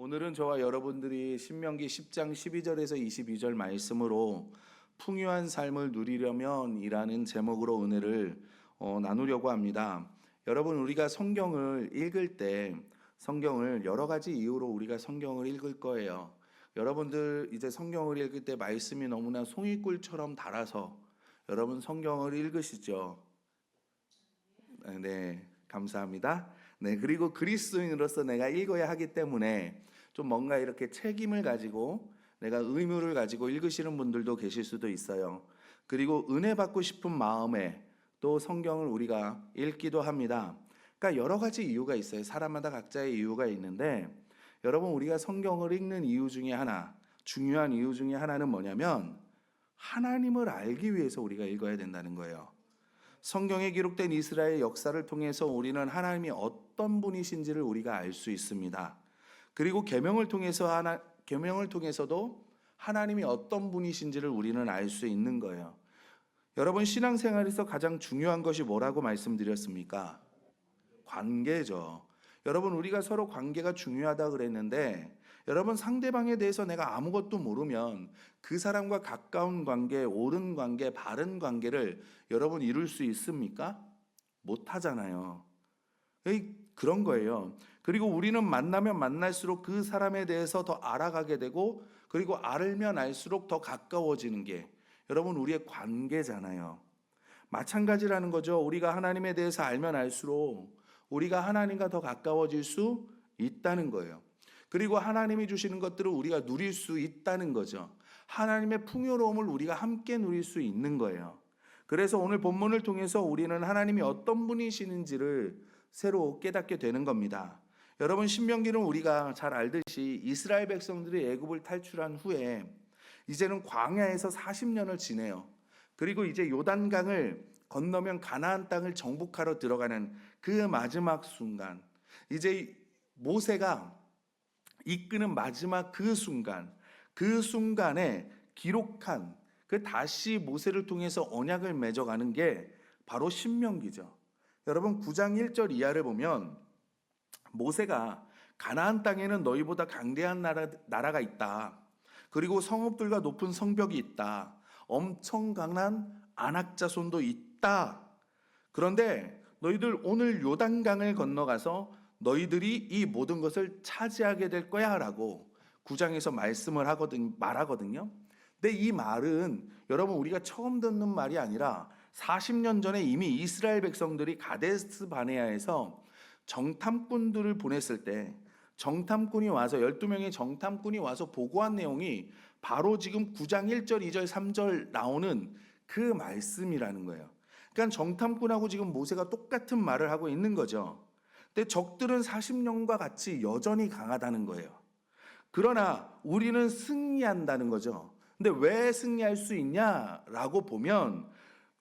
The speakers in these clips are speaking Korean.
오늘은 저와 여러분들이 신명기 10장 12절에서 22절 말씀으로 풍요한 삶을 누리려면 이라는 제목으로 은혜를 나누려고 합니다. 여러분, 우리가 성경을 읽을 때 성경을 여러 가지 이유로 우리가 성경을 읽을 거예요. 여러분들 이제 성경을 읽을 때 말씀이 너무나 송이꿀처럼 달아서 여러분 성경을 읽으시죠? 네, 감사합니다. 네, 그리고 그리스도인으로서 내가 읽어야 하기 때문에 좀 뭔가 이렇게 책임을 가지고 내가 의무를 가지고 읽으시는 분들도 계실 수도 있어요. 그리고 은혜 받고 싶은 마음에 또 성경을 우리가 읽기도 합니다. 그러니까 여러 가지 이유가 있어요. 사람마다 각자의 이유가 있는데 여러분, 우리가 성경을 읽는 이유 중에 하나, 중요한 이유 중에 하나는 뭐냐면 하나님을 알기 위해서 우리가 읽어야 된다는 거예요. 성경에 기록된 이스라엘 역사를 통해서 우리는 하나님이 어떤 분이신지를 우리가 알 수 있습니다. 그리고 계명을 통해서도 하나님이 어떤 분이신지를 우리는 알 수 있는 거예요. 여러분, 신앙생활에서 가장 중요한 것이 뭐라고 말씀드렸습니까? 관계죠. 여러분, 우리가 서로 관계가 중요하다 그랬는데 여러분, 상대방에 대해서 내가 아무것도 모르면 그 사람과 가까운 관계, 옳은 관계, 바른 관계를 여러분 이룰 수 있습니까? 못 하잖아요. 그런 거예요. 그리고 우리는 만나면 만날수록 그 사람에 대해서 더 알아가게 되고, 그리고 알면 알수록 더 가까워지는 게 여러분 우리의 관계잖아요. 마찬가지라는 거죠. 우리가 하나님에 대해서 알면 알수록 우리가 하나님과 더 가까워질 수 있다는 거예요. 그리고 하나님이 주시는 것들을 우리가 누릴 수 있다는 거죠. 하나님의 풍요로움을 우리가 함께 누릴 수 있는 거예요. 그래서 오늘 본문을 통해서 우리는 하나님이 어떤 분이시는지를 새로 깨닫게 되는 겁니다. 여러분, 신명기는 우리가 잘 알듯이 이스라엘 백성들이 애굽을 탈출한 후에 이제는 광야에서 40년을 지내요. 그리고 이제 요단강을 건너면 가나안 땅을 정복하러 들어가는 그 마지막 순간, 이제 모세가 이끄는 마지막 그 순간에 기록한 다시 모세를 통해서 언약을 맺어가는 게 바로 신명기죠. 여러분, 9장 1절 이하를 보면 모세가 가나안 땅에는 너희보다 강대한 나라가 있다. 그리고 성읍들과 높은 성벽이 있다. 엄청 강한 아낙 자손도 있다. 그런데 너희들 오늘 요단강을 건너가서 너희들이 이 모든 것을 차지하게 될 거야 라고 9장에서 말하거든요. 근데 이 말은 여러분 우리가 처음 듣는 말이 아니라 40년 전에 이미 이스라엘 백성들이 가데스 바네아에서 정탐꾼들을 보냈을 때 정탐꾼이 와서 12명의 정탐꾼이 와서 보고한 내용이 바로 지금 9장 1절, 2절, 3절 나오는 그 말씀이라는 거예요. 그러니까 정탐꾼하고 지금 모세가 똑같은 말을 하고 있는 거죠. 근데 적들은 40년과 같이 여전히 강하다는 거예요. 그러나 우리는 승리한다는 거죠. 근데 왜 승리할 수 있냐라고 보면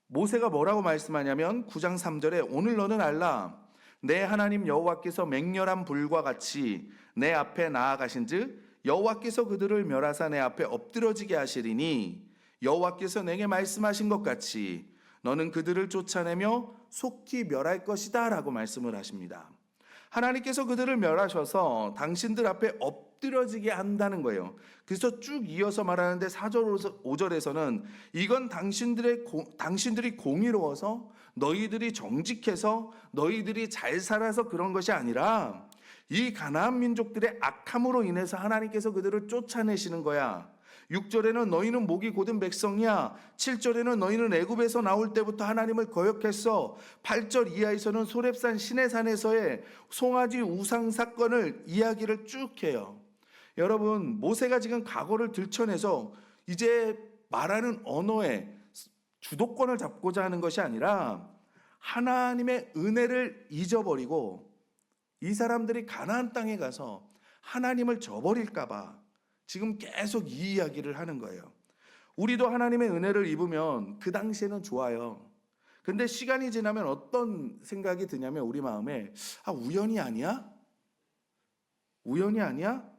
모세가 뭐라고 말씀하냐면 9장 3절에 오늘 너는 알라 내 하나님 여호와께서 맹렬한 불과 같이 내 앞에 나아가신즉 여호와께서 그들을 멸하사 내 앞에 엎드러지게 하시리니 여호와께서 내게 말씀하신 것 같이 너는 그들을 쫓아내며 속히 멸할 것이다 라고 말씀을 하십니다. 하나님께서 그들을 멸하셔서 당신들 앞에 엎드러지게 한다는 거예요. 그래서 쭉 이어서 말하는데 4절 5절에서는 이건 당신들이 공의로워서 너희들이 정직해서 너희들이 잘 살아서 그런 것이 아니라 이 가나안 민족들의 악함으로 인해서 하나님께서 그들을 쫓아내시는 거야. 6절에는 너희는 목이 곧은 백성이야. 7절에는 너희는 애굽에서 나올 때부터 하나님을 거역했어. 8절 이하에서는 소렙산 시내산에서의 송아지 우상 사건을 이야기를 쭉 해요. 여러분, 모세가 지금 과거를 들춰내서 이제 말하는 언어에 주도권을 잡고자 하는 것이 아니라 하나님의 은혜를 잊어버리고 이 사람들이 가나안 땅에 가서 하나님을 저버릴까 봐 지금 계속 이 이야기를 하는 거예요. 우리도 하나님의 은혜를 입으면 그 당시에는 좋아요. 근데 시간이 지나면 어떤 생각이 드냐면 우리 마음에 우연이 아니야? 우연이 아니야?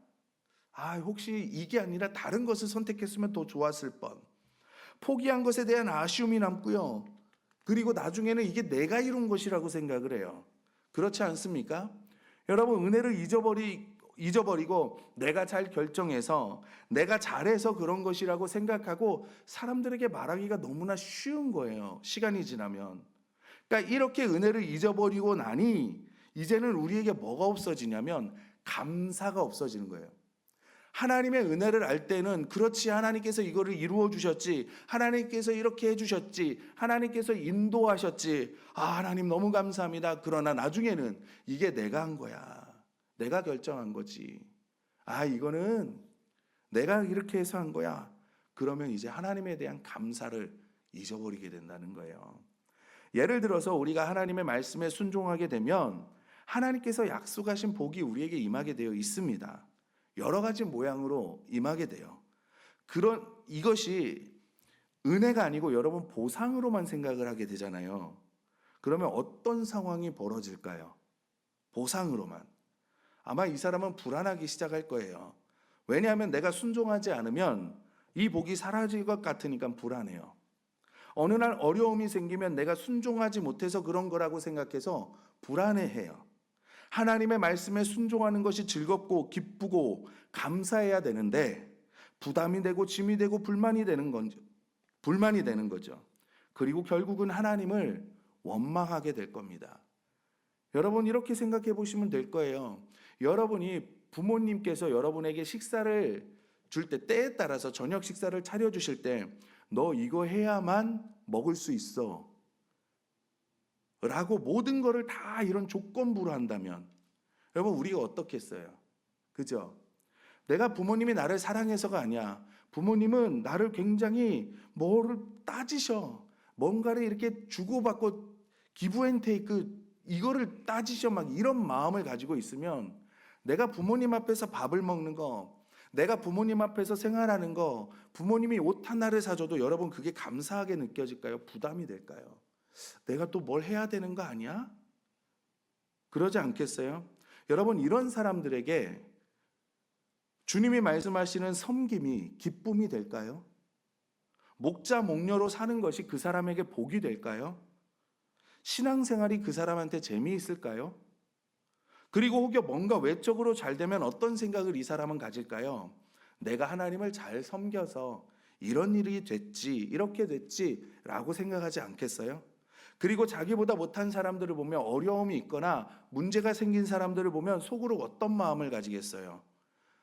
혹시 이게 아니라 다른 것을 선택했으면 더 좋았을 뻔. 포기한 것에 대한 아쉬움이 남고요. 그리고 나중에는 이게 내가 이룬 것이라고 생각을 해요. 그렇지 않습니까? 여러분, 은혜를 잊어버리고 내가 잘 결정해서 내가 잘해서 그런 것이라고 생각하고 사람들에게 말하기가 너무나 쉬운 거예요. 시간이 지나면. 그러니까 이렇게 은혜를 잊어버리고 나니 이제는 우리에게 뭐가 없어지냐면 감사가 없어지는 거예요. 하나님의 은혜를 알 때는 그렇지, 하나님께서 이거를 이루어 주셨지, 하나님께서 이렇게 해주셨지, 하나님께서 인도하셨지, 아 하나님 너무 감사합니다. 그러나 나중에는 이게 내가 한 거야, 내가 결정한 거지, 아 이거는 내가 이렇게 해서 한 거야. 그러면 이제 하나님에 대한 감사를 잊어버리게 된다는 거예요. 예를 들어서 우리가 하나님의 말씀에 순종하게 되면 하나님께서 약속하신 복이 우리에게 임하게 되어 있습니다. 여러 가지 모양으로 임하게 돼요. 이것이 은혜가 아니고 여러분 보상으로만 생각을 하게 되잖아요. 그러면 어떤 상황이 벌어질까요? 보상으로만. 아마 이 사람은 불안하기 시작할 거예요. 왜냐하면 내가 순종하지 않으면 이 복이 사라질 것 같으니까 불안해요. 어느 날 어려움이 생기면 내가 순종하지 못해서 그런 거라고 생각해서 불안해해요. 하나님의 말씀에 순종하는 것이 즐겁고 기쁘고 감사해야 되는데 부담이 되고 짐이 되고 불만이 되는 거죠. 그리고 결국은 하나님을 원망하게 될 겁니다. 여러분 이렇게 생각해 보시면 될 거예요. 여러분이 부모님께서 여러분에게 식사를 줄 때, 때에 따라서 저녁 식사를 차려주실 때 너 이거 해야만 먹을 수 있어 라고 모든 거를 다 이런 조건부로 한다면 여러분 우리가 어떻겠어요? 그죠? 내가 부모님이 나를 사랑해서가 아니야. 부모님은 나를 굉장히 뭐를 따지셔. 뭔가를 이렇게 주고받고 기브앤테이크 이거를 따지셔. 막 이런 마음을 가지고 있으면 내가 부모님 앞에서 밥을 먹는 거, 내가 부모님 앞에서 생활하는 거, 부모님이 옷 하나를 사줘도 여러분 그게 감사하게 느껴질까요? 부담이 될까요? 내가 또 뭘 해야 되는 거 아니야? 그러지 않겠어요? 여러분 이런 사람들에게 주님이 말씀하시는 섬김이 기쁨이 될까요? 목자 목녀로 사는 것이 그 사람에게 복이 될까요? 신앙생활이 그 사람한테 재미있을까요? 그리고 혹여 뭔가 외적으로 잘 되면 어떤 생각을 이 사람은 가질까요? 내가 하나님을 잘 섬겨서 이런 일이 됐지, 이렇게 됐지 라고 생각하지 않겠어요? 그리고 자기보다 못한 사람들을 보면 어려움이 있거나 문제가 생긴 사람들을 보면 속으로 어떤 마음을 가지겠어요?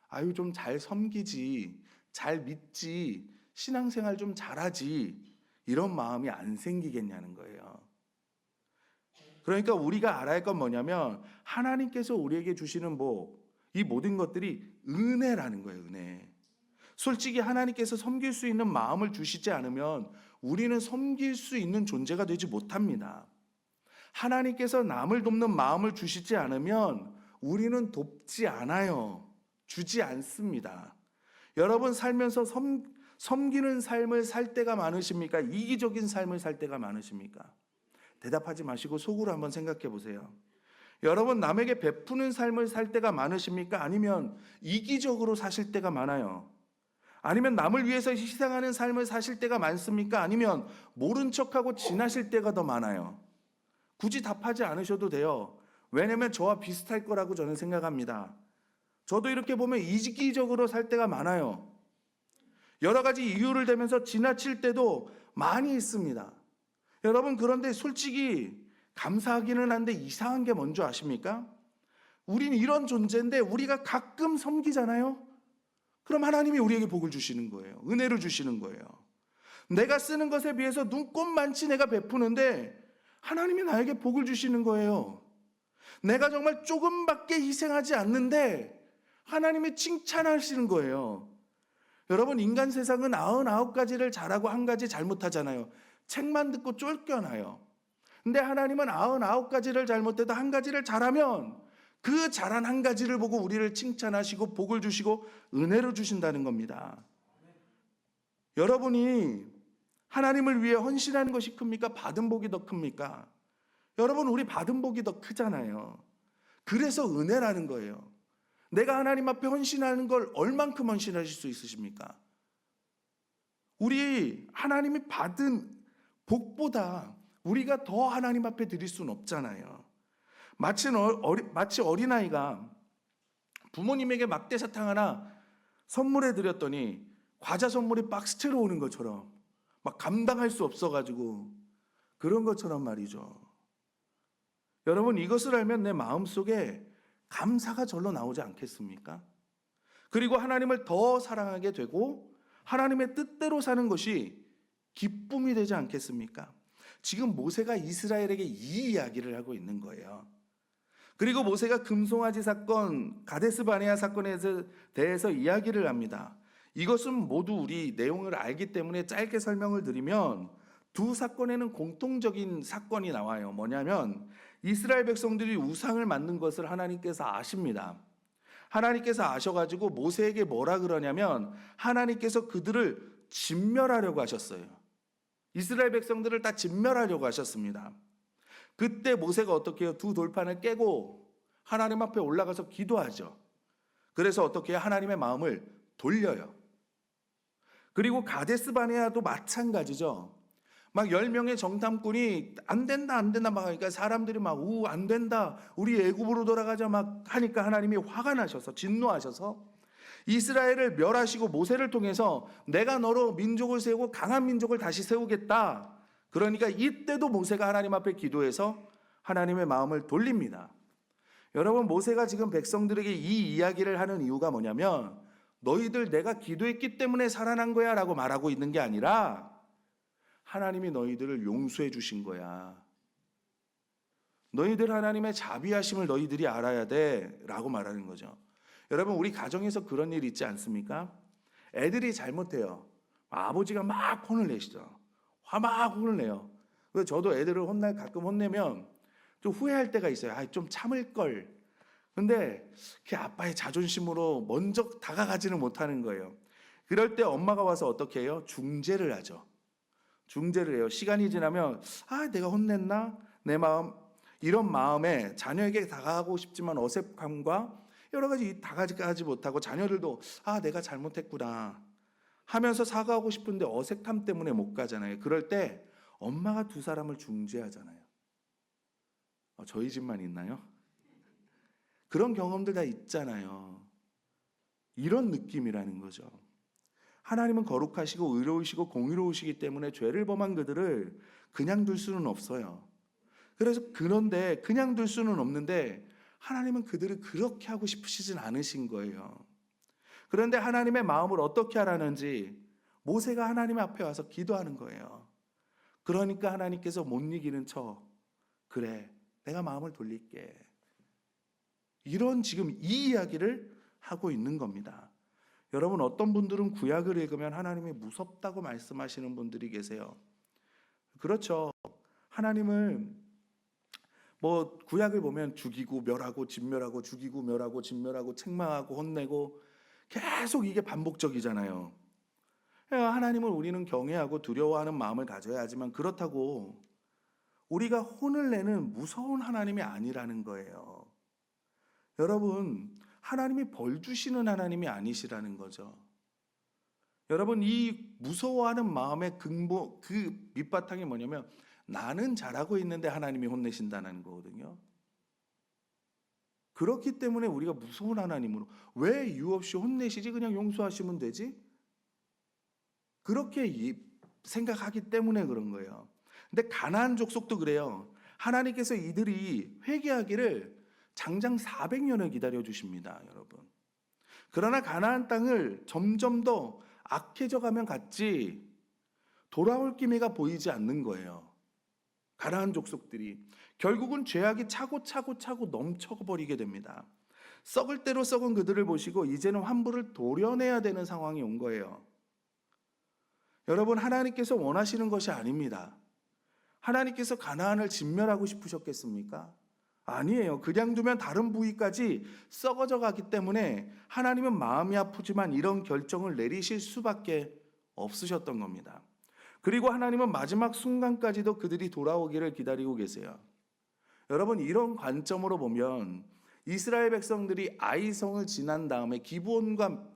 아유 좀 잘 섬기지, 잘 믿지, 신앙생활 좀 잘하지 이런 마음이 안 생기겠냐는 거예요. 그러니까 우리가 알아야 할 건 뭐냐면 하나님께서 우리에게 주시는 복, 이 모든 것들이 은혜라는 거예요. 은혜. 솔직히 하나님께서 섬길 수 있는 마음을 주시지 않으면 우리는 섬길 수 있는 존재가 되지 못합니다. 하나님께서 남을 돕는 마음을 주시지 않으면 우리는 돕지 않아요. 주지 않습니다. 여러분 살면서 섬기는 삶을 살 때가 많으십니까? 이기적인 삶을 살 때가 많으십니까? 대답하지 마시고 속으로 한번 생각해 보세요. 여러분 남에게 베푸는 삶을 살 때가 많으십니까? 아니면 이기적으로 사실 때가 많아요? 아니면 남을 위해서 희생하는 삶을 사실 때가 많습니까? 아니면 모른 척하고 지나실 때가 더 많아요? 굳이 답하지 않으셔도 돼요. 왜냐하면 저와 비슷할 거라고 저는 생각합니다. 저도 이렇게 보면 이기적으로 살 때가 많아요. 여러 가지 이유를 대면서 지나칠 때도 많이 있습니다. 여러분 그런데 솔직히 감사하기는 한데 이상한 게 뭔지 아십니까? 우리는 이런 존재인데 우리가 가끔 섬기잖아요. 그럼 하나님이 우리에게 복을 주시는 거예요. 은혜를 주시는 거예요. 내가 쓰는 것에 비해서 눈꼽만치 내가 베푸는데 하나님이 나에게 복을 주시는 거예요. 내가 정말 조금밖에 희생하지 않는데 하나님이 칭찬하시는 거예요. 여러분 인간 세상은 99가지를 잘하고 한 가지 잘못하잖아요. 책만 듣고 쫓겨나요. 근데 하나님은 99가지를 잘못해도 한 가지를 잘하면 그 잘한 한 가지를 보고 우리를 칭찬하시고 복을 주시고 은혜를 주신다는 겁니다. 여러분이 하나님을 위해 헌신하는 것이 큽니까? 받은 복이 더 큽니까? 여러분 우리 받은 복이 더 크잖아요. 그래서 은혜라는 거예요. 내가 하나님 앞에 헌신하는 걸 얼만큼 헌신하실 수 있으십니까? 우리 하나님이 받은 복보다 우리가 더 하나님 앞에 드릴 수는 없잖아요. 마치 어린아이가 부모님에게 막대 사탕 하나 선물해 드렸더니 과자 선물이 박스채로 오는 것처럼 막 감당할 수 없어가지고 그런 것처럼 말이죠. 여러분, 이것을 알면 내 마음속에 감사가 절로 나오지 않겠습니까? 그리고 하나님을 더 사랑하게 되고 하나님의 뜻대로 사는 것이 기쁨이 되지 않겠습니까? 지금 모세가 이스라엘에게 이 이야기를 하고 있는 거예요. 그리고 모세가 금송아지 사건, 가데스 바네아 사건에 대해서 이야기를 합니다. 이것은 모두 우리 내용을 알기 때문에 짧게 설명을 드리면 두 사건에는 공통적인 사건이 나와요. 뭐냐면 이스라엘 백성들이 우상을 만든 것을 하나님께서 아십니다. 하나님께서 아셔가지고 모세에게 뭐라 그러냐면 하나님께서 그들을 진멸하려고 하셨어요. 이스라엘 백성들을 다 진멸하려고 하셨습니다. 그때 모세가 어떻게 해요? 두 돌판을 깨고 하나님 앞에 올라가서 기도하죠. 그래서 어떻게 해요? 하나님의 마음을 돌려요. 그리고 가데스 바네아도 마찬가지죠. 막 10명의 정탐꾼이 안 된다 막 하니까 사람들이 막 안 된다, 우리 애굽으로 돌아가자 막 하니까 하나님이 화가 나셔서 진노하셔서 이스라엘을 멸하시고 모세를 통해서 내가 너로 민족을 세우고 강한 민족을 다시 세우겠다. 그러니까 이때도 모세가 하나님 앞에 기도해서 하나님의 마음을 돌립니다. 여러분, 모세가 지금 백성들에게 이 이야기를 하는 이유가 뭐냐면 너희들 내가 기도했기 때문에 살아난 거야 라고 말하고 있는 게 아니라 하나님이 너희들을 용서해 주신 거야. 너희들 하나님의 자비하심을 너희들이 알아야 돼 라고 말하는 거죠. 여러분, 우리 가정에서 그런 일 있지 않습니까? 애들이 잘못해요. 아버지가 막 혼을 내시죠. 막 혼을 내요. 그래서 저도 애들을 가끔 혼내면 좀 후회할 때가 있어요. 좀 참을 걸. 근데 그 아빠의 자존심으로 먼저 다가가지는 못하는 거예요. 그럴 때 엄마가 와서 어떻게 해요? 중재를 하죠. 중재를 해요. 시간이 지나면 내가 혼냈나? 내 마음, 이런 마음에 자녀에게 다가가고 싶지만 어색함과 여러 가지 다가가지 못하고 자녀들도 내가 잘못했구나 하면서 사과하고 싶은데 어색함 때문에 못 가잖아요. 그럴 때 엄마가 두 사람을 중재하잖아요. 저희 집만 있나요? 그런 경험들 다 있잖아요. 이런 느낌이라는 거죠. 하나님은 거룩하시고 의로우시고 공의로우시기 때문에 죄를 범한 그들을 그냥 둘 수는 없어요. 그런데 그냥 둘 수는 없는데 하나님은 그들을 그렇게 하고 싶으시진 않으신 거예요. 그런데 하나님의 마음을 어떻게 하라는지 모세가 하나님 앞에 와서 기도하는 거예요. 그러니까 하나님께서 못 이기는 그래, 내가 마음을 돌릴게. 이런 지금 이 이야기를 하고 있는 겁니다. 여러분, 어떤 분들은 구약을 읽으면 하나님이 무섭다고 말씀하시는 분들이 계세요. 그렇죠. 하나님을 구약을 보면 죽이고 멸하고 진멸하고 죽이고 멸하고 진멸하고 책망하고 혼내고 계속 이게 반복적이잖아요. 하나님을 우리는 경외하고 두려워하는 마음을 가져야 하지만 그렇다고 우리가 혼을 내는 무서운 하나님이 아니라는 거예요. 여러분, 하나님이 벌 주시는 하나님이 아니시라는 거죠. 여러분, 이 무서워하는 마음의 그 밑바탕이 뭐냐면 나는 잘하고 있는데 하나님이 혼내신다는 거거든요. 그렇기 때문에 우리가 무서운 하나님으로 왜 이유 없이 혼내시지? 그냥 용서하시면 되지? 그렇게 생각하기 때문에 그런 거예요. 근데 가나안 족속도 그래요. 하나님께서 이들이 회개하기를 장장 400년을 기다려 주십니다, 여러분. 그러나 가나안 땅을 점점 더 악해져 가면 같지 돌아올 기미가 보이지 않는 거예요. 가나안 족속들이 결국은 죄악이 차고 넘쳐버리게 됩니다. 썩을 대로 썩은 그들을 보시고 이제는 환부를 도려내야 되는 상황이 온 거예요. 여러분, 하나님께서 원하시는 것이 아닙니다. 하나님께서 가나안을 진멸하고 싶으셨겠습니까? 아니에요. 그냥 두면 다른 부위까지 썩어져 가기 때문에 하나님은 마음이 아프지만 이런 결정을 내리실 수밖에 없으셨던 겁니다. 그리고 하나님은 마지막 순간까지도 그들이 돌아오기를 기다리고 계세요. 여러분, 이런 관점으로 보면 이스라엘 백성들이 아이성을 지난 다음에 기브온과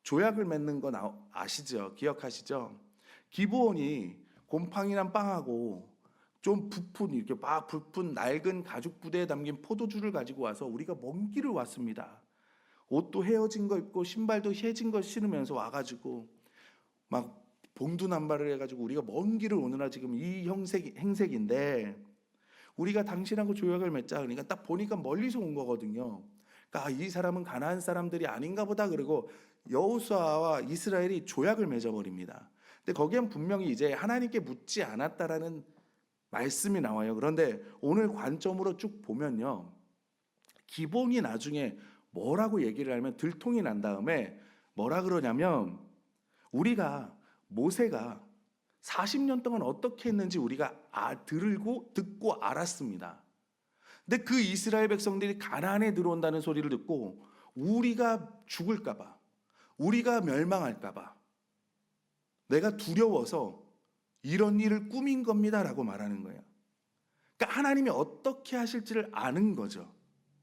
조약을 맺는 거 아시죠? 기억하시죠? 기브온이 곰팡이난 빵하고 좀 이렇게 막 부푼 낡은 가죽 부대에 담긴 포도주를 가지고 와서 우리가 먼 길을 왔습니다. 옷도 헤어진 거 입고 신발도 해진 거 신으면서 와가지고 막 봉두남발을 해가지고 우리가 먼 길을 오느라 지금 이 행색인데 우리가 당신하고 조약을 맺자. 그러니까 딱 보니까 멀리서 온 거거든요. 그러니까 이 사람은 가나안 사람들이 아닌가 보다. 그리고 여호수아와 이스라엘이 조약을 맺어버립니다. 근데 거기엔 분명히 이제 하나님께 묻지 않았다라는 말씀이 나와요. 그런데 오늘 관점으로 쭉 보면요, 기본이 나중에 뭐라고 얘기를 하면 들통이 난 다음에 뭐라 그러냐면 우리가 모세가 40년 동안 어떻게 했는지 우리가 듣고 알았습니다. 근데 그 이스라엘 백성들이 가나안에 들어온다는 소리를 듣고 우리가 죽을까 봐, 우리가 멸망할까 봐 내가 두려워서 이런 일을 꾸민 겁니다라고 말하는 거예요. 그러니까 하나님이 어떻게 하실지를 아는 거죠.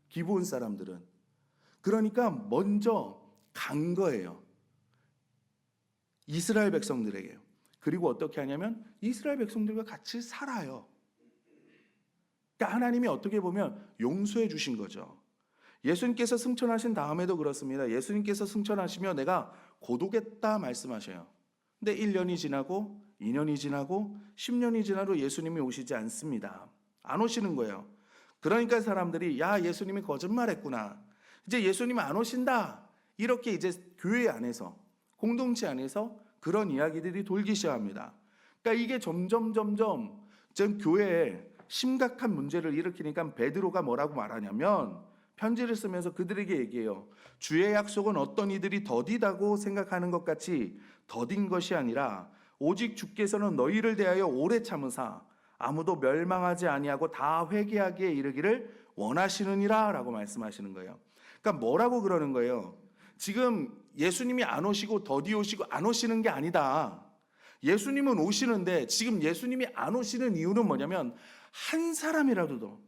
기브온 사람들은. 그러니까 먼저 간 거예요. 이스라엘 백성들에게. 그리고 어떻게 하냐면 이스라엘 백성들과 같이 살아요. 그러니까 하나님이 어떻게 보면 용서해 주신 거죠. 예수님께서 승천하신 다음에도 그렇습니다. 예수님께서 승천하시며 내가 고독했다 말씀하셔요. 근데 1년이 지나고 2년이 지나고 10년이 지나도 예수님이 오시지 않습니다. 안 오시는 거예요. 그러니까 사람들이 야, 예수님이 거짓말했구나. 이제 예수님 안 오신다. 이렇게 이제 교회 안에서, 공동체 안에서 그런 이야기들이 돌기 시작합니다. 그러니까 이게 점점 지금 교회에 심각한 문제를 일으키니까 베드로가 뭐라고 말하냐면 편지를 쓰면서 그들에게 얘기해요. 주의 약속은 어떤 이들이 더디다고 생각하는 것 같이 더딘 것이 아니라 오직 주께서는 너희를 대하여 오래 참으사 아무도 멸망하지 아니하고 다 회개하기에 이르기를 원하시느니라 라고 말씀하시는 거예요. 그러니까 뭐라고 그러는 거예요? 지금 예수님이 안 오시고 더디 오시고 안 오시는 게 아니다. 예수님은 오시는데 지금 예수님이 안 오시는 이유는 뭐냐면 한 사람이라도 더,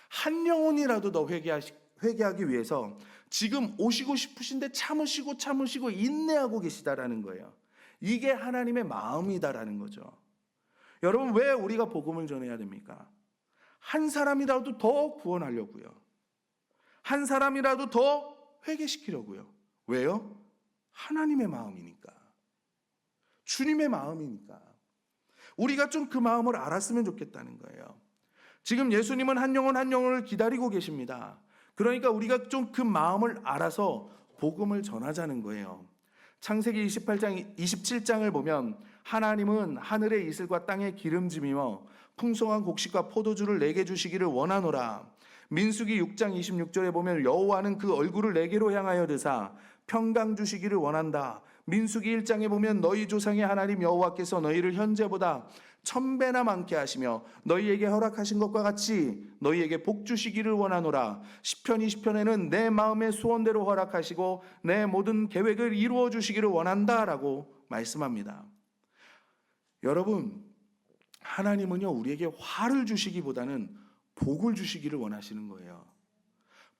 한 영혼이라도 더 회개하기 위해서 지금 오시고 싶으신데 참으시고 인내하고 계시다라는 거예요. 이게 하나님의 마음이다라는 거죠. 여러분, 왜 우리가 복음을 전해야 됩니까? 한 사람이라도 더 구원하려고요. 한 사람이라도 더 회개시키려고요. 왜요? 하나님의 마음이니까. 주님의 마음이니까. 우리가 좀 그 마음을 알았으면 좋겠다는 거예요. 지금 예수님은 한 영혼을 기다리고 계십니다. 그러니까 우리가 좀 그 마음을 알아서 복음을 전하자는 거예요. 창세기 27장을 보면 하나님은 하늘의 이슬과 땅의 기름짐이며 풍성한 곡식과 포도주를 내게 주시기를 원하노라. 민수기 6장 26절에 보면 여호와는 그 얼굴을 내게로 향하여 드사 평강 주시기를 원한다. 민수기 1장에 보면 너희 조상의 하나님 여호와께서 너희를 현재보다 1000배나 많게 하시며 너희에게 허락하신 것과 같이 너희에게 복 주시기를 원하노라. 시편 20편에는 내 마음의 소원대로 허락하시고 내 모든 계획을 이루어 주시기를 원한다라고 말씀합니다. 여러분, 하나님은요 우리에게 화를 주시기보다는 복을 주시기를 원하시는 거예요.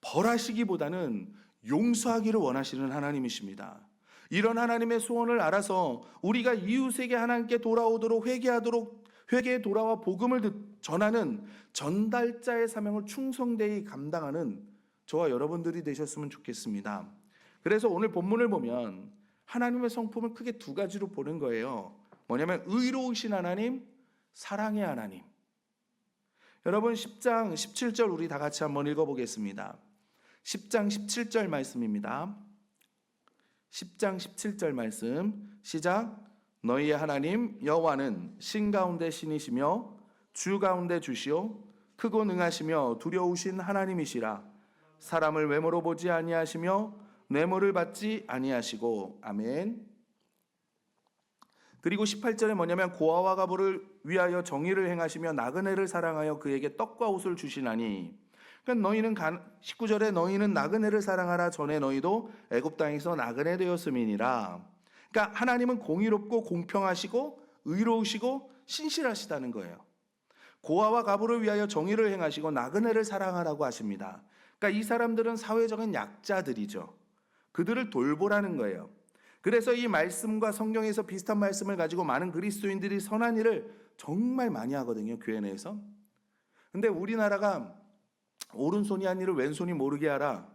벌하시기보다는 용서하기를 원하시는 하나님이십니다. 이런 하나님의 소원을 알아서 우리가 이웃에게 하나님께 돌아오도록 회개에 돌아와 복음을 전하는 전달자의 사명을 충성되이 감당하는 저와 여러분들이 되셨으면 좋겠습니다. 그래서 오늘 본문을 보면 하나님의 성품을 크게 두 가지로 보는 거예요. 뭐냐면 의로우신 하나님, 사랑의 하나님. 여러분 10장 17절 우리 다 같이 한번 읽어보겠습니다. 10장 17절 말씀입니다. 10장 17절 말씀 시작. 너희의 하나님 여호와는 신 가운데 신이시며 주 가운데 주시오 크고 능하시며 두려우신 하나님이시라. 사람을 외모로 보지 아니하시며 뇌물을 받지 아니하시고. 아멘. 그리고 18절에 뭐냐면 고아와 과부를 위하여 정의를 행하시며 나그네를 사랑하여 그에게 떡과 옷을 주시나니. 그러니까 19절에 너희는 나그네를 사랑하라. 전에 너희도 애굽 땅에서 나그네 되었음이니라. 그러니까 하나님은 공의롭고 공평하시고 의로우시고 신실하시다는 거예요. 고아와 과부를 위하여 정의를 행하시고 나그네를 사랑하라고 하십니다. 그러니까 이 사람들은 사회적인 약자들이죠. 그들을 돌보라는 거예요. 그래서 이 말씀과 성경에서 비슷한 말씀을 가지고 많은 그리스도인들이 선한 일을 정말 많이 하거든요, 교회 내에서. 근데 우리나라가 오른손이 한 일을 왼손이 모르게 하라.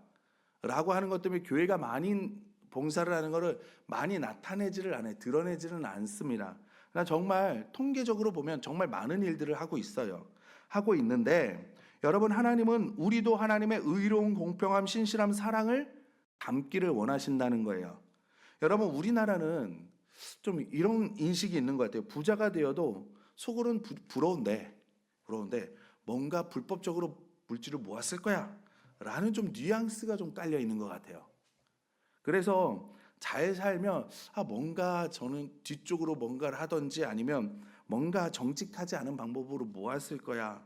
라고 하는 것 때문에 교회가 많이 봉사를 하는 것을 많이 나타내지를 않아요. 드러내지는 않습니다. 그러나 정말 통계적으로 보면 정말 많은 일들을 하고 있어요. 하고 있는데 여러분, 하나님은 우리도 하나님의 의로운 공평함, 신실함, 사랑을 담기를 원하신다는 거예요. 여러분, 우리나라는 좀 이런 인식이 있는 것 같아요. 부자가 되어도 속으로는 부러운데 뭔가 불법적으로 물질을 모았을 거야 라는 좀 뉘앙스가 좀 깔려 있는 것 같아요. 그래서 잘 살면 뭔가 저는 뒤쪽으로 뭔가를 하든지 아니면 뭔가 정직하지 않은 방법으로 모았을 거야.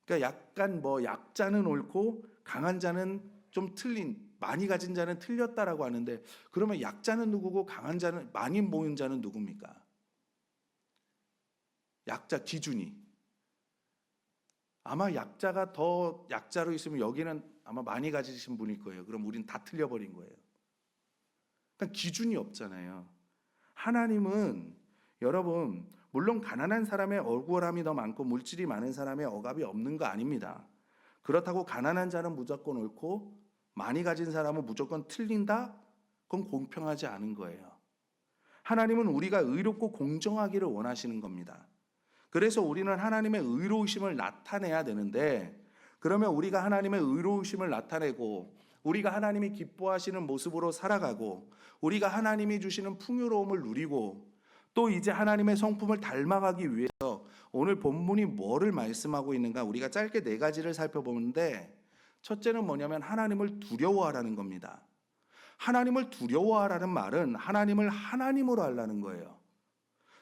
그러니까 약간 약자는 옳고 강한 자는 좀 틀린, 많이 가진 자는 틀렸다라고 하는데, 그러면 약자는 누구고 강한 자는, 많이 모은 자는 누굽니까? 약자 기준이. 아마 약자가 더 약자로 있으면 여기는 아마 많이 가지신 분일 거예요. 그럼 우린 다 틀려버린 거예요. 그러니까 기준이 없잖아요. 하나님은 여러분, 물론 가난한 사람의 억울함이 더 많고 물질이 많은 사람의 억압이 없는 거 아닙니다. 그렇다고 가난한 자는 무조건 옳고 많이 가진 사람은 무조건 틀린다? 그건 공평하지 않은 거예요. 하나님은 우리가 의롭고 공정하기를 원하시는 겁니다. 그래서 우리는 하나님의 의로우심을 나타내야 되는데, 그러면 우리가 하나님의 의로우심을 나타내고 우리가 하나님이 기뻐하시는 모습으로 살아가고 우리가 하나님이 주시는 풍요로움을 누리고 또 이제 하나님의 성품을 닮아가기 위해서 오늘 본문이 뭐를 말씀하고 있는가, 우리가 짧게 4가지를 살펴보는데, 첫째는 뭐냐면 하나님을 두려워하라는 겁니다. 하나님을 두려워하라는 말은 하나님을 하나님으로 하라는 거예요.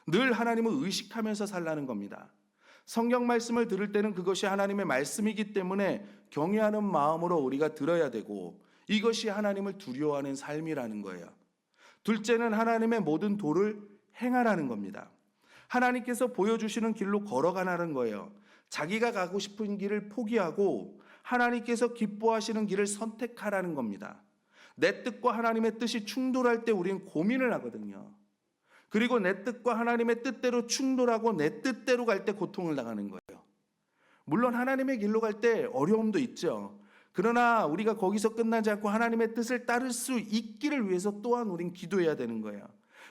늘 하나님을 의식하면서 살라는 겁니다. 성경 말씀을 들을 때는 그것이 하나님의 말씀이기 때문에 경외하는 마음으로 우리가 들어야 되고, 이것이 하나님을 두려워하는 삶이라는 거예요. 둘째는 하나님의 모든 도를 행하라는 겁니다. 하나님께서 보여주시는 길로 걸어가라는 거예요. 자기가 가고 싶은 길을 포기하고 하나님께서 기뻐하시는 길을 선택하라는 겁니다. 내 뜻과 하나님의 뜻이 충돌할 때 우리는 고민을 하거든요. 그리고 내 뜻과 하나님의 뜻대로 충돌하고 내 뜻대로 갈 때 고통을 당하는 거예요. 물론 하나님의 길로 갈 때 어려움도 있죠. 그러나 우리가 거기서 끝나지 않고 하나님의 뜻을 따를 수 있기를 위해서 또한 우린 기도해야 되는 거예요.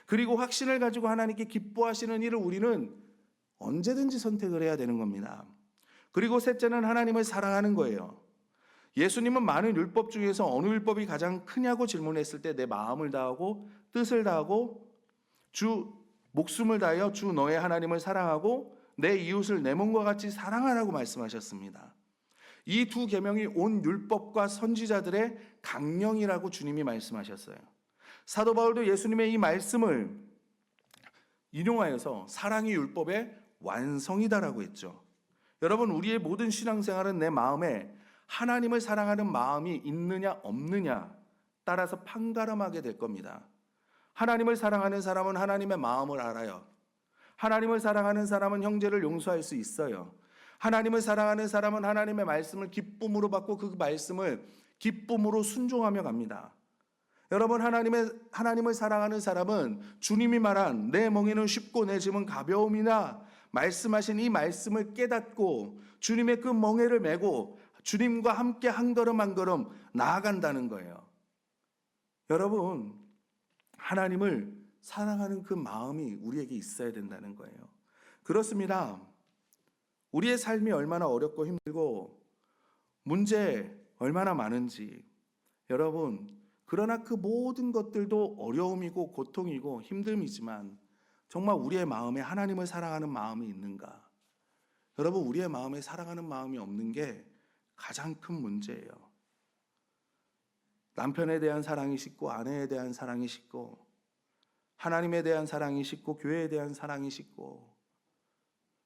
그리고 확신을 가지고 하나님께 기뻐하시는 일을 우리는 언제든지 선택을 해야 되는 겁니다. 그리고 셋째는 하나님을 사랑하는 거예요. 예수님은 많은 율법 중에서 어느 율법이 가장 크냐고 질문했을 때 내 마음을 다하고 뜻을 다하고 주 목숨을 다하여 주 너의 하나님을 사랑하고 내 이웃을 내 몸과 같이 사랑하라고 말씀하셨습니다. 이 두 계명이 온 율법과 선지자들의 강령이라고 주님이 말씀하셨어요. 사도 바울도 예수님의 이 말씀을 인용하여서 사랑이 율법의 완성이다라고 했죠. 여러분, 우리의 모든 신앙생활은 내 마음에 하나님을 사랑하는 마음이 있느냐 없느냐 따라서 판가름하게 될 겁니다. 하나님을 사랑하는 사람은 하나님의 마음을 알아요. 하나님을 사랑하는 사람은 형제를 용서할 수 있어요. 하나님을 사랑하는 사람은 하나님의 말씀을 기쁨으로 받고 그 말씀을 기쁨으로 순종하며 갑니다. 여러분, 하나님을 사랑하는 사람은 주님이 말한 내 멍에는 쉽고 내 짐은 가벼움이나 말씀하신 이 말씀을 깨닫고 주님의 그 멍에를 메고 주님과 함께 한 걸음 한 걸음 나아간다는 거예요. 여러분, 하나님을 사랑하는 그 마음이 우리에게 있어야 된다는 거예요. 그렇습니다. 우리의 삶이 얼마나 어렵고 힘들고 문제 얼마나 많은지, 여러분, 그러나 그 모든 것들도 어려움이고 고통이고 힘듦이지만 정말 우리의 마음에 하나님을 사랑하는 마음이 있는가? 여러분, 우리의 마음에 사랑하는 마음이 없는 게 가장 큰 문제예요. 남편에 대한 사랑이 식고 아내에 대한 사랑이 식고 하나님에 대한 사랑이 식고 교회에 대한 사랑이 식고,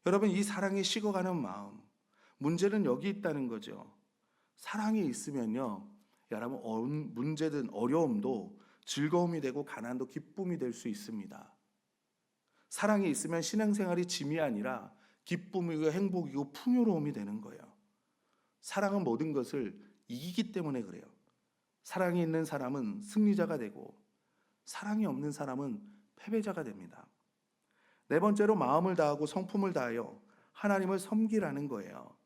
여러분, 이 사랑이 식어가는 마음, 문제는 여기 있다는 거죠. 사랑이 있으면요, 여러분, 문제든 어려움도 즐거움이 되고 가난도 기쁨이 될 수 있습니다. 사랑이 있으면 신앙생활이 짐이 아니라 기쁨이고 행복이고 풍요로움이 되는 거예요. 사랑은 모든 것을 이기기 때문에 그래요. 사랑이 있는 사람은 승리자가 되고 사랑이 없는 사람은 패배자가 됩니다. 네 번째로 마음을 다하고 성품을 다하여 하나님을 섬기라는 거예요.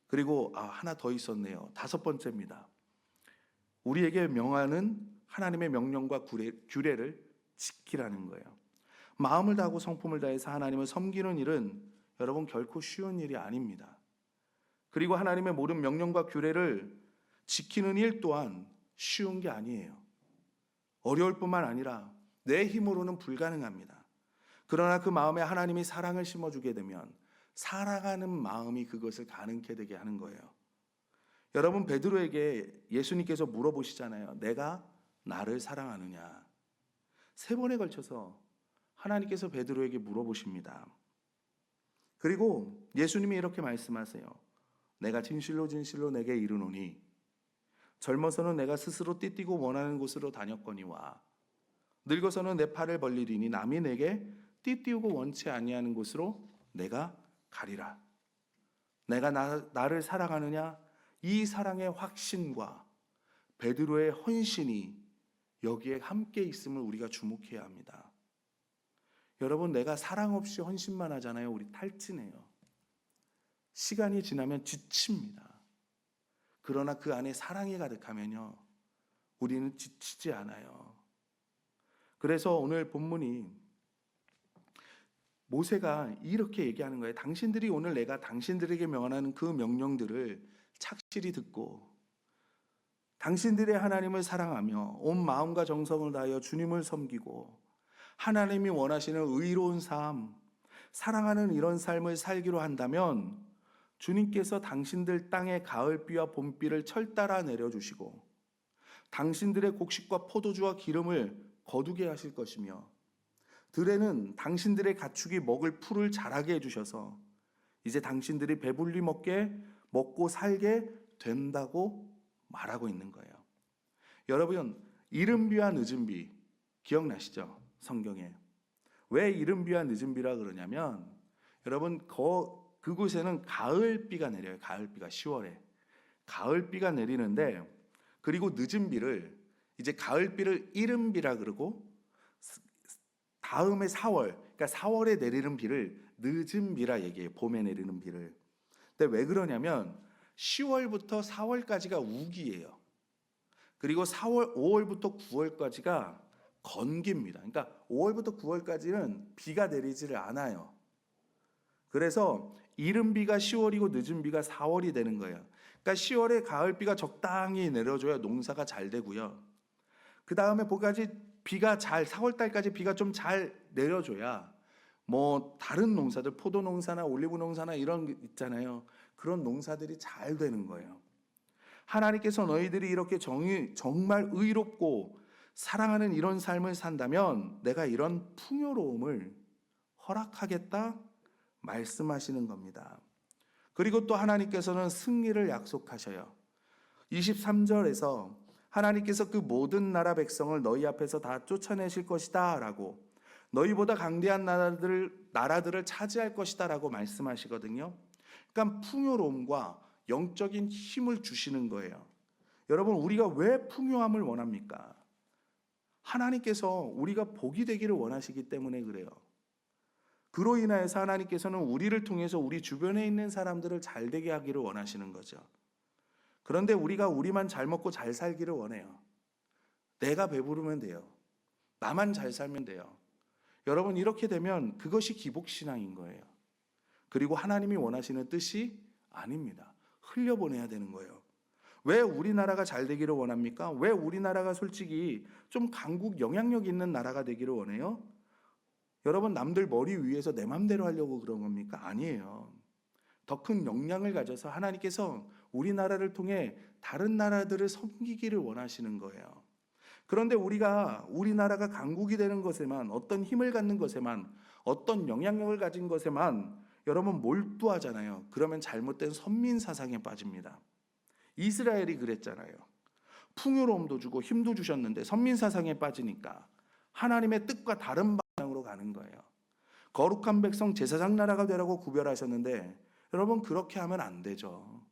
그리고 하나 더 있었네요. 5번째입니다. 우리에게 명하는 하나님의 명령과 규례를 지키라는 거예요. 마음을 다하고 성품을 다해서 하나님을 섬기는 일은 여러분 결코 쉬운 일이 아닙니다. 그리고 하나님의 모든 명령과 규례를 지키는 일 또한 쉬운 게 아니에요. 어려울 뿐만 아니라 내 힘으로는 불가능합니다. 그러나 그 마음에 하나님이 사랑을 심어주게 되면 사랑하는 마음이 그것을 가능케 되게 하는 거예요. 여러분, 베드로에게 예수님께서 물어보시잖아요. 내가 나를 사랑하느냐? 3번에 걸쳐서 하나님께서 베드로에게 물어보십니다. 그리고 예수님이 이렇게 말씀하세요. 내가 진실로 진실로 내게 이르노니 젊어서는 내가 스스로 띠띠고 원하는 곳으로 다녔거니와 늙어서는 내 팔을 벌리리니 남이 내게 띠띠우고 원치 아니하는 곳으로 내가 가리라. 내가 나를 사랑하느냐? 이 사랑의 확신과 베드로의 헌신이 여기에 함께 있음을 우리가 주목해야 합니다. 여러분, 내가 사랑 없이 헌신만 하잖아요. 우리 탈진해요. 시간이 지나면 지칩니다. 그러나 그 안에 사랑이 가득하면요, 우리는 지치지 않아요. 그래서 오늘 본문이 모세가 이렇게 얘기하는 거예요. 당신들이 오늘 내가 당신들에게 명하는 그 명령들을 착실히 듣고 당신들의 하나님을 사랑하며 온 마음과 정성을 다하여 주님을 섬기고 하나님이 원하시는 의로운 삶, 사랑하는 이런 삶을 살기로 한다면 주님께서 당신들 땅에 가을비와 봄비를 철따라 내려주시고 당신들의 곡식과 포도주와 기름을 거두게 하실 것이며 들에는 당신들의 가축이 먹을 풀을 자라게 해주셔서 이제 당신들이 배불리 먹고 살게 된다고 말하고 있는 거예요. 여러분, 이른비와 늦은비 기억나시죠? 성경에 왜 이른비와 늦은비라 그러냐면 여러분 그곳에는 가을비가 내려요. 가을비가 10월에 가을비가 내리는데 그리고 늦은비를 이제 가을비를 이른비라 그러고 다음에 4월, 그러니까 4월에 내리는 비를 늦은비라 얘기해요. 봄에 내리는 비를. 근데 왜 그러냐면 10월부터 4월까지가 우기예요. 그리고 5월부터 9월까지가 건기입니다. 그러니까 5월부터 9월까지는 비가 내리지를 않아요. 그래서 이른 비가 10월이고 늦은 비가 4월이 되는 거예요. 그러니까 10월에 가을비가 적당히 내려줘야 농사가 잘 되고요. 그 다음에 뭐까지 비가 4월 달까지 비가 좀 잘 내려줘야 뭐 다른 농사들 포도 농사나 올리브 농사나 이런 게 있잖아요. 그런 농사들이 잘 되는 거예요. 하나님께서 너희들이 이렇게 정말 의롭고 사랑하는 이런 삶을 산다면 내가 이런 풍요로움을 허락하겠다 말씀하시는 겁니다. 그리고 또 하나님께서는 승리를 약속하셔요. 23절에서 하나님께서 그 모든 나라 백성을 너희 앞에서 다 쫓아내실 것이다 라고 너희보다 강대한 나라들을 차지할 것이다 라고 말씀하시거든요. 그러니까 풍요로움과 영적인 힘을 주시는 거예요. 여러분, 우리가 왜 풍요함을 원합니까? 하나님께서 우리가 복이 되기를 원하시기 때문에 그래요. 그로 인하여서 하나님께서는 우리를 통해서 우리 주변에 있는 사람들을 잘 되게 하기를 원하시는 거죠. 그런데 우리가 우리만 잘 먹고 잘 살기를 원해요. 내가 배부르면 돼요. 나만 잘 살면 돼요. 여러분, 이렇게 되면 그것이 기복신앙인 거예요. 그리고 하나님이 원하시는 뜻이 아닙니다. 흘려보내야 되는 거예요. 왜 우리나라가 잘 되기를 원합니까? 왜 우리나라가 솔직히 좀 강국 영향력 있는 나라가 되기를 원해요? 여러분, 남들 머리 위에서 내 맘대로 하려고 그런 겁니까? 아니에요. 더 큰 역량을 가져서 하나님께서 우리나라를 통해 다른 나라들을 섬기기를 원하시는 거예요. 그런데 우리나라가 강국이 되는 것에만, 어떤 힘을 갖는 것에만, 어떤 영향력을 가진 것에만 여러분 몰두하잖아요. 그러면 잘못된 선민 사상에 빠집니다. 이스라엘이 그랬잖아요. 풍요로움도 주고 힘도 주셨는데 선민 사상에 빠지니까 하나님의 뜻과 다른 방향으로 가는 거예요. 거룩한 백성 제사장 나라가 되라고 구별하셨는데 여러분, 그렇게 하면 안 되죠.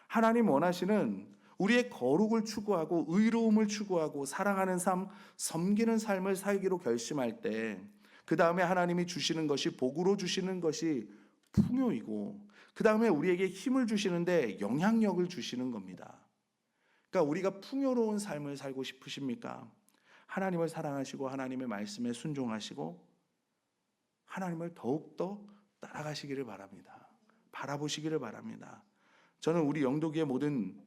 하나님 원하시는 우리의 거룩을 추구하고 의로움을 추구하고 사랑하는 삶, 섬기는 삶을 살기로 결심할 때 그 다음에 하나님이 주시는 것이, 복으로 주시는 것이 풍요이고 그 다음에 우리에게 힘을 주시는데 영향력을 주시는 겁니다. 그러니까 우리가 풍요로운 삶을 살고 싶으십니까? 하나님을 사랑하시고 하나님의 말씀에 순종하시고 하나님을 더욱더 따라가시기를 바랍니다. 바라보시기를 바랍니다. 저는 우리 영도교의 모든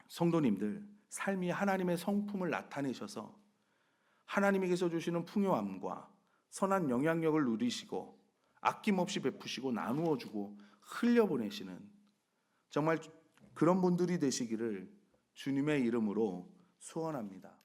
성도님들 삶이 하나님의 성품을 나타내셔서 하나님께서 주시는 풍요함과 선한 영향력을 누리시고 아낌없이 베푸시고 나누어 주고 흘려보내시는 정말 그런 분들이 되시기를 주님의 이름으로 소원합니다.